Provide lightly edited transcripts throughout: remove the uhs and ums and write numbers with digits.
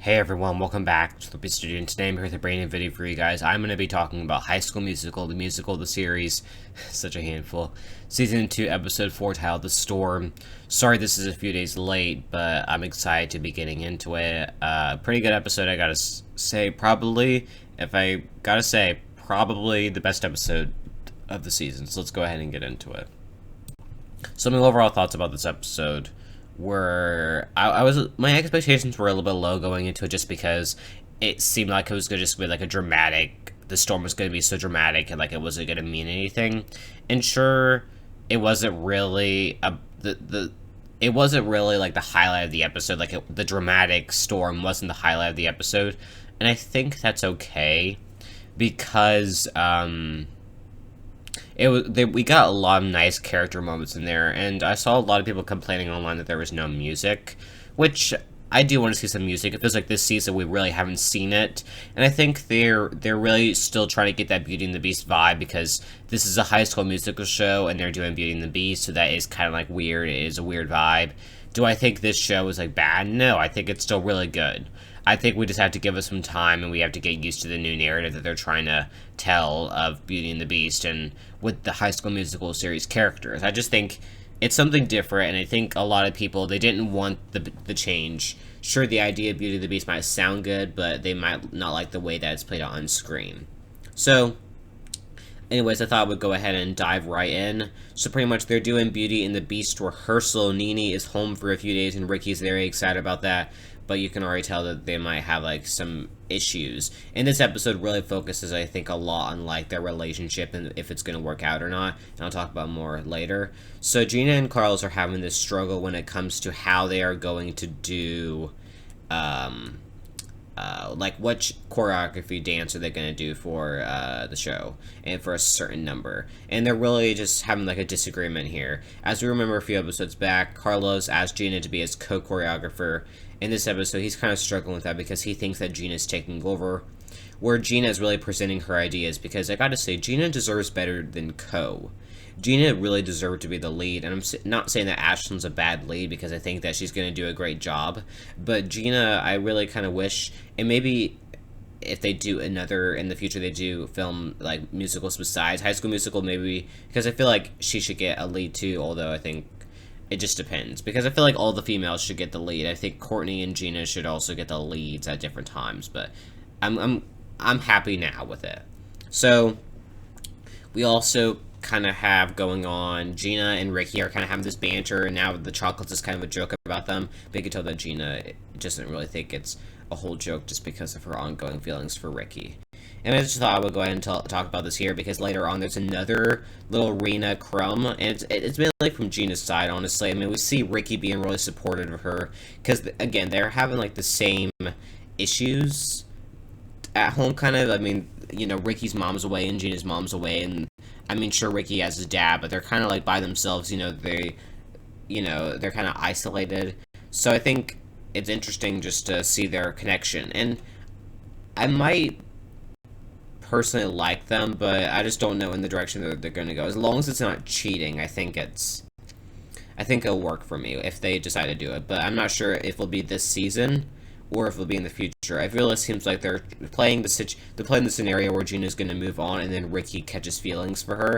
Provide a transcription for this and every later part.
Hey everyone, welcome back to the Beast Studio, and today I'm here with a brand new video for you guys. I'm going to be talking about High School Musical, the musical, the series, such a handful, Season 2, Episode 4, titled The Storm. Sorry this is a few days late, but I'm excited to be getting into it. Pretty good episode, I gotta say, probably the best episode of the season, so let's go ahead and get into it. So my overall thoughts about this episode were my expectations were a little bit low going into it just because it seemed like it was going to just be like the storm was going to be so dramatic and like it wasn't going to mean anything. And sure, it wasn't really it wasn't really like the highlight of the episode. Like the dramatic storm wasn't the highlight of the episode, and I think that's okay because we got a lot of nice character moments in there, and I saw a lot of people complaining online that there was no music, which I do want to see some music. It feels like this season we really haven't seen it, and I think they're really still trying to get that Beauty and the Beast vibe because this is a High School Musical show and they're doing Beauty and the Beast, so that is kind of like weird. It is a weird vibe. Do I think this show is like bad? No, I think it's still really good. I think we just have to give it some time and we have to get used to the new narrative that they're trying to tell of Beauty and the Beast and with the High School Musical series characters. I just think it's something different, and I think a lot of people, they didn't want the change. Sure, the idea of Beauty and the Beast might sound good, but they might not like the way that it's played out on screen. So, anyways, I thought I would go ahead and dive right in. So pretty much they're doing Beauty and the Beast rehearsal. Nene is home for a few days and Ricky's very excited about that, but you can already tell that they might have like some issues. And this episode really focuses, I think, a lot on like their relationship and if it's going to work out or not, and I'll talk about more later. So Gina and Carlos are having this struggle when it comes to how they are going to do like which choreography dance are they going to do for the show and for a certain number, and they're really just having like a disagreement here. As we remember a few episodes back, Carlos asked Gina to be his co-choreographer. In this episode, he's kind of struggling with that because he thinks that Gina's taking over, where Gina is really presenting her ideas, because I gotta say, Gina deserves better than co. Gina really deserved to be the lead, and I'm not saying that Ashlyn's a bad lead because I think that she's going to do a great job, but Gina, I really kind of wish, and maybe if they do another, in the future they do film like musicals besides High School Musical, maybe, because I feel like she should get a lead too, although I think it just depends, because I feel like all the females should get the lead. I think Courtney and Gina should also get the leads at different times, but I'm happy now with it. So we also kind of have going on, Gina and Ricky are kind of having this banter, and now the chocolates is kind of a joke about them, but you can tell that Gina doesn't really think it's a whole joke just because of her ongoing feelings for Ricky. And I just thought I would go ahead and talk about this here, because later on there's another little Rena crumb, and it's mainly from Gina's side, honestly. I mean, we see Ricky being really supportive of her, because, again, they're having, like, the same issues at home, kind of. I mean, you know, Ricky's mom's away and Gina's mom's away, and, I mean, sure, Ricky has his dad, but they're kind of, like, by themselves, they're kind of isolated. So I think it's interesting just to see their connection, and I might personally like them, but I just don't know in the direction that they're going to go. As long as it's not cheating, I think it'll work for me if they decide to do it, but I'm not sure if it'll be this season or if it'll be in the future. I feel it seems like they're playing the scenario where Gina's going to move on and then Ricky catches feelings for her,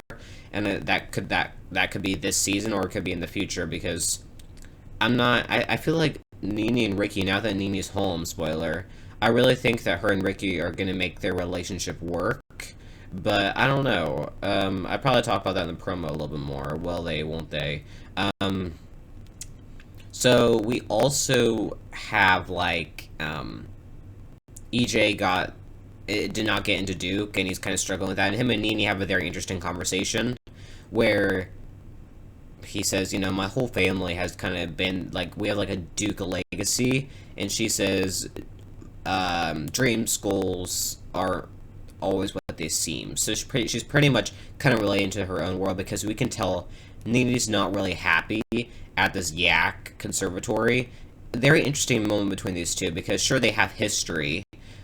and that could be this season, or it could be in the future, because I feel like Nene and Ricky, now that Nene's home, spoiler, I really think that her and Ricky are going to make their relationship work, but I don't know. I probably talk about that in the promo a little bit more. Will they, won't they? So we also have, like, EJ did not get into Duke, and he's kind of struggling with that, and him and Nene have a very interesting conversation, where he says, my whole family has kind of been, like, we have, like, a Duke legacy, and she says, dreams, goals are always what they seem. So she's pretty much kind of relating to her own world, because we can tell Nene's not really happy at this Yak conservatory. Very interesting moment between these two, because sure, they have history,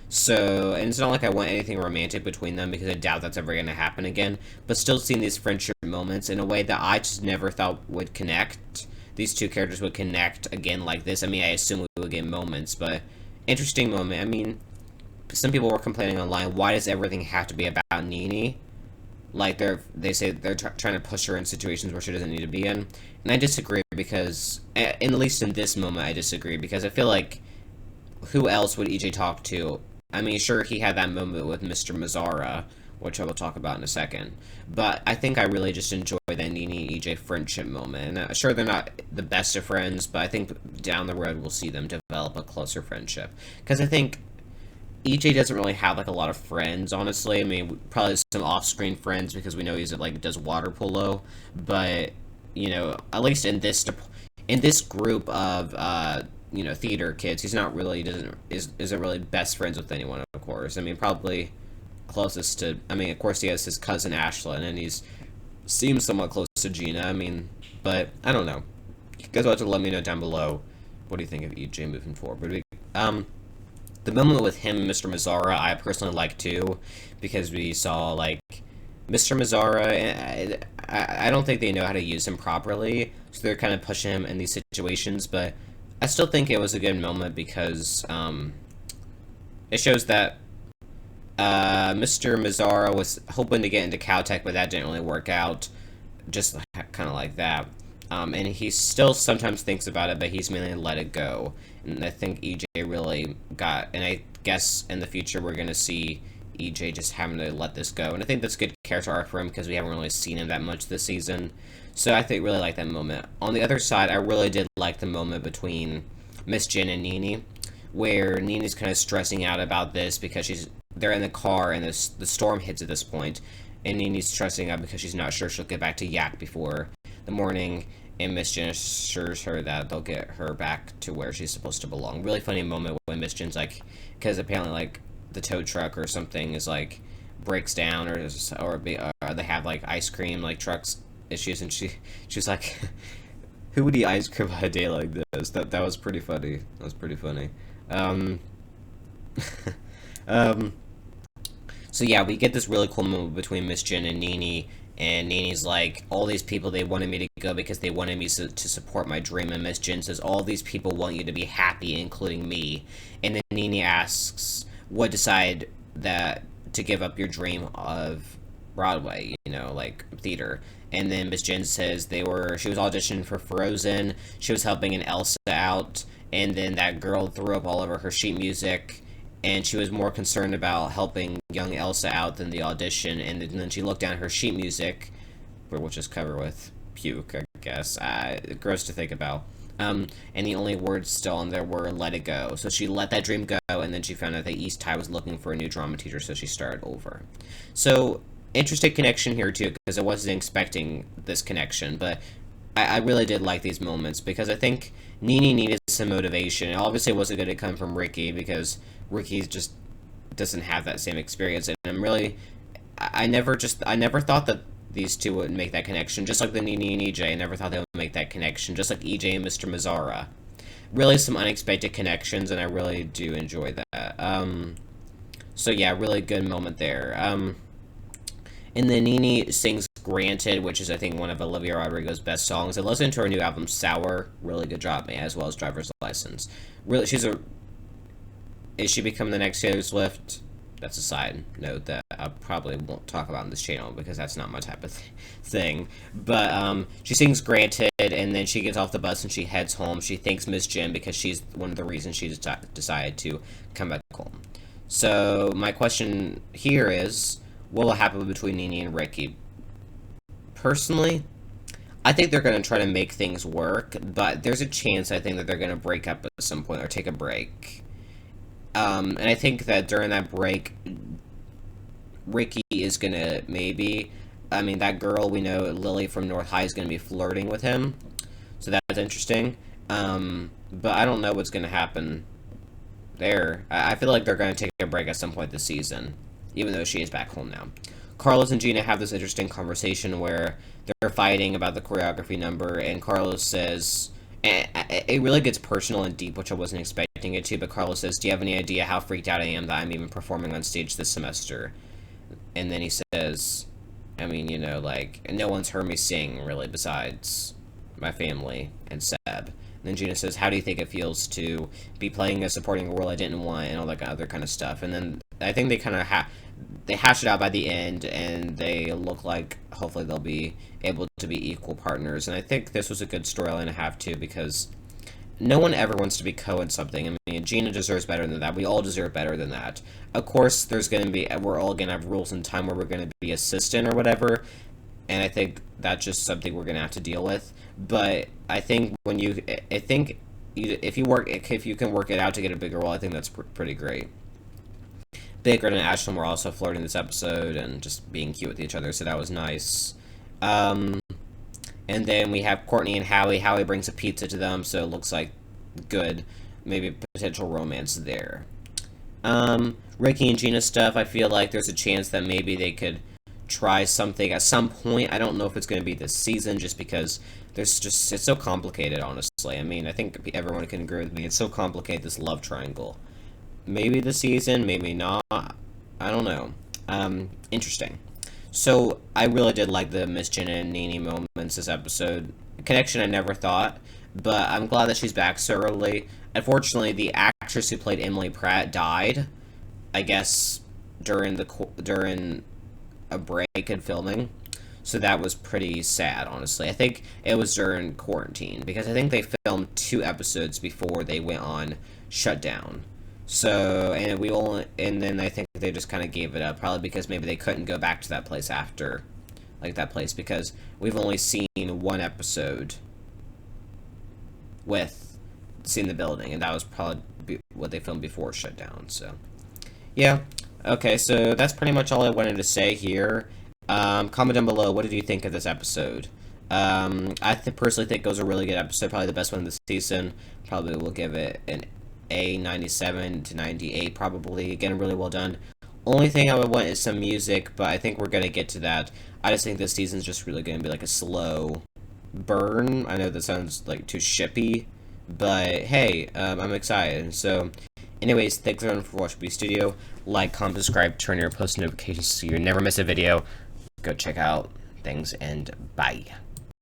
so, and it's not like I want anything romantic between them, because I doubt that's ever going to happen again, but still seeing these friendship moments in a way that I just never thought would connect. These two characters would connect again like this. I mean, I assume we would get moments, but interesting moment. I mean, some people were complaining online, why does everything have to be about Nini? Like they say they're trying to push her in situations where she doesn't need to be in, and I disagree because, at least in this moment, I disagree because I feel like who else would EJ talk to? I mean, sure, he had that moment with Mr. Mazzara, which I will talk about in a second, but I think I really just enjoy that Nini EJ friendship moment. And sure, they're not the best of friends, but I think down the road we'll see them develop a closer friendship because I think EJ doesn't really have like a lot of friends, honestly. I mean, probably some off-screen friends because we know he's like does water polo, but at least in this group of theater kids, he's not really isn't really best friends with anyone. Of course, I mean probably closest to. I mean, of course he has his cousin Ashlyn, and he's seems somewhat close to Gina. I mean, but I don't know. You guys will have to let me know down below. What do you think of EJ moving forward? The moment with him and Mr. Mazzara, I personally like too, because we saw like Mr. Mazzara. I don't think they know how to use him properly, so they're kind of pushing him in these situations. But I still think it was a good moment because it shows that Mr. Mazzara was hoping to get into Caltech, but that didn't really work out. Just kind of like that. And he still sometimes thinks about it, but he's mainly let it go. And I think EJ really got, and I guess in the future we're going to see EJ just having to let this go. And I think that's good character arc for him because we haven't really seen him that much this season. So I think really like that moment. On the other side, I really did like the moment between Miss Jin and Nini, where Nini's kind of stressing out about this because they're in the car and the storm hits at this point, and Nini's stressing out because she's not sure she'll get back to Yak before the morning, and Miss Jin assures her that they'll get her back to where she's supposed to belong. Really funny moment when Miss Jin's like, because apparently like the tow truck or something is like breaks down or they have like ice cream like trucks issues, and she's like, who would eat ice cream on a day like this? That was pretty funny. That was pretty funny. So yeah, we get this really cool moment between Miss Jin and Nini. And Nini's like, all these people, they wanted me to go because they wanted me to support my dream. And Miss Jin says, all these people want you to be happy, including me. And then Nini asks, what decide that to give up your dream of Broadway, like theater. And then Miss Jin says she was auditioning for Frozen. She was helping an Elsa out. And then that girl threw up all over her sheet music. And she was more concerned about helping young Elsa out than the audition. And then she looked down at her sheet music, which is covered with puke, I guess. Gross to think about. And the only words still on there were "let it go." So she let that dream go, and then she found out that East High was looking for a new drama teacher, so she started over. So interesting connection here too, because I wasn't expecting this connection, but I really did like these moments because I think Nini needed some motivation. It obviously wasn't going to come from Ricky because Ricky just doesn't have that same experience, and I never thought that these two would make that connection, just like the Nini and EJ. I never thought they would make that connection, just like EJ and Mr. Mazzara. Really some unexpected connections, and I really do enjoy that. So yeah, really good moment there. And then Nini sings Granted, which is, I think, one of Olivia Rodrigo's best songs. I listened to her new album, Sour. Really good job, man, as well as Driver's License. Really, is she becoming the next Taylor Swift? That's a side note that I probably won't talk about on this channel because that's not my type of thing. But she sings Granted, and then she gets off the bus and she heads home. She thanks Miss Jim because she's one of the reasons she decided to come back home. So my question here is, what will happen between Nini and Ricky? Personally, I think they're going to try to make things work, but there's a chance I think that they're going to break up at some point or take a break. And I think that during that break, Ricky is going to that girl we know, Lily from North High, is going to be flirting with him. So that's interesting. But I don't know what's going to happen there. I feel like they're going to take a break at some point this season, even though she is back home now. Carlos and Gina have this interesting conversation where they're fighting about the choreography number, and Carlos says, and it really gets personal and deep, which I wasn't expecting it to, but Carlos says, do you have any idea how freaked out I am that I'm even performing on stage this semester? And then he says, I mean, no one's heard me sing, really, besides my family and Seb. then Gina says, "How do you think it feels to be playing a supporting role I didn't want?" and all that other kind of stuff. And then I think they kind of they hash it out by the end, and they look like hopefully they'll be able to be equal partners. And I think this was a good storyline to have too, because no one ever wants to be co in something. I mean, Gina deserves better than that. We all deserve better than that. Of course, we're all going to have rules in time where we're going to be assistant or whatever, and I think that's just something we're going to have to deal with. But I think if you can work it out to get a bigger role, I think that's pretty great. Baker and Ashlyn were also flirting this episode and just being cute with each other, so that was nice. And then we have Courtney and Howie. Howie brings a pizza to them, so it looks like good, maybe potential romance there. Ricky and Gina stuff, I feel like there's a chance that maybe they could try something at some point. I don't know if it's going to be this season, just because it's so complicated, honestly. I mean, I think everyone can agree with me. It's so complicated, this love triangle. Maybe this season, maybe not. I don't know. Interesting. So, I really did like the Miss Jenna and Nene moments this episode. Connection, I never thought, but I'm glad that she's back so early. Unfortunately, the actress who played Emily Pratt died, I guess, during a break in filming. So that was pretty sad, honestly. I think it was during quarantine, because I think they filmed 2 episodes before they went on shutdown. So, and then I think they just kind of gave it up, probably because maybe they couldn't go back to that place after, because we've only seen 1 episode with seeing the building, and that was probably what they filmed before shutdown, so, yeah. Okay, so that's pretty much all I wanted to say here. Comment down below, what did you think of this episode? I personally think it was a really good episode, probably the best one this season. Probably will give it an A, 97 to 98, probably. Again, really well done. Only thing I would want is some music, but I think we're going to get to that. I just think this season's just really going to be like a slow burn. I know that sounds like too shippy, but hey, I'm excited. So, anyways, thanks everyone for watching B Studio. Like, comment, subscribe, turn your post notifications so you never miss a video. Go check out things, and bye.